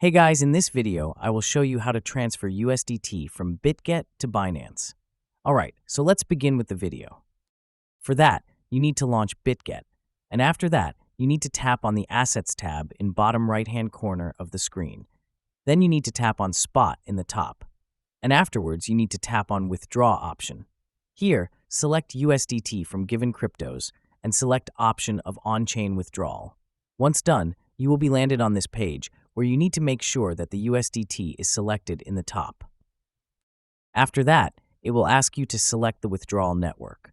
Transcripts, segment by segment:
Hey guys, in this video, I will show you how to transfer USDT from Bitget to Binance. Alright, so let's begin with the video. For that, you need to launch Bitget, and after that, you need to tap on the Assets tab in bottom right-hand corner of the screen. Then you need to tap on Spot in the top, and afterwards you need to tap on Withdraw option. Here, select USDT from given cryptos and select option of on-chain withdrawal. Once done, you will be landed on this page where you need to make sure that the USDT is selected in the top. After that, it will ask you to select the withdrawal network.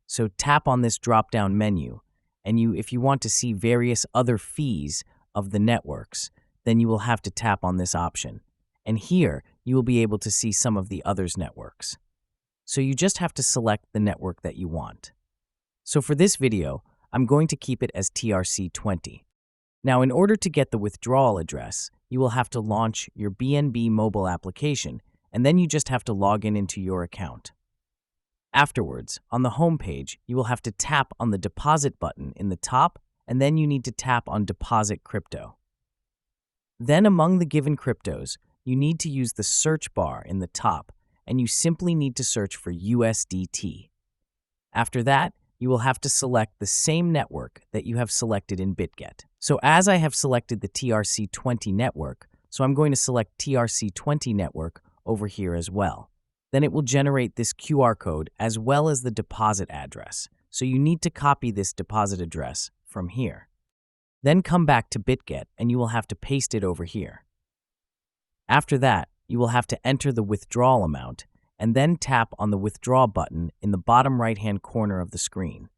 So tap on this drop-down menu, and if you want to see various other fees of the networks, then you will have to tap on this option. And here, you will be able to see some of the others networks. So you just have to select the network that you want. So for this video, I'm going to keep it as TRC20. Now, in order to get the withdrawal address, you will have to launch your BNB mobile application, and then you just have to log in into your account. Afterwards, on the home page, you will have to tap on the deposit button in the top, and then you need to tap on Deposit Crypto. Then among the given cryptos, you need to use the search bar in the top, and you simply need to search for USDT. After that, you will have to select the same network that you have selected in Bitget. So as I have selected the TRC20 network, so I'm going to select TRC20 network over here as well. Then it will generate this QR code as well as the deposit address. So you need to copy this deposit address from here. Then come back to Bitget and you will have to paste it over here. After that, you will have to enter the withdrawal amount and then tap on the withdraw button in the bottom right-hand corner of the screen.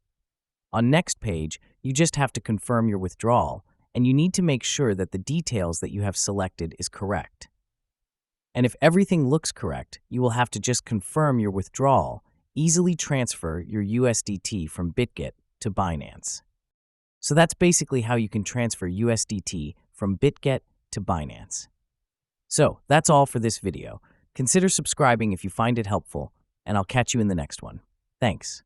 On next page, you just have to confirm your withdrawal, and you need to make sure that the details that you have selected is correct. And if everything looks correct, you will have to just confirm your withdrawal, easily transfer your USDT from Bitget to Binance. So that's basically how you can transfer USDT from Bitget to Binance. So that's all for this video. Consider subscribing if you find it helpful, and I'll catch you in the next one. Thanks.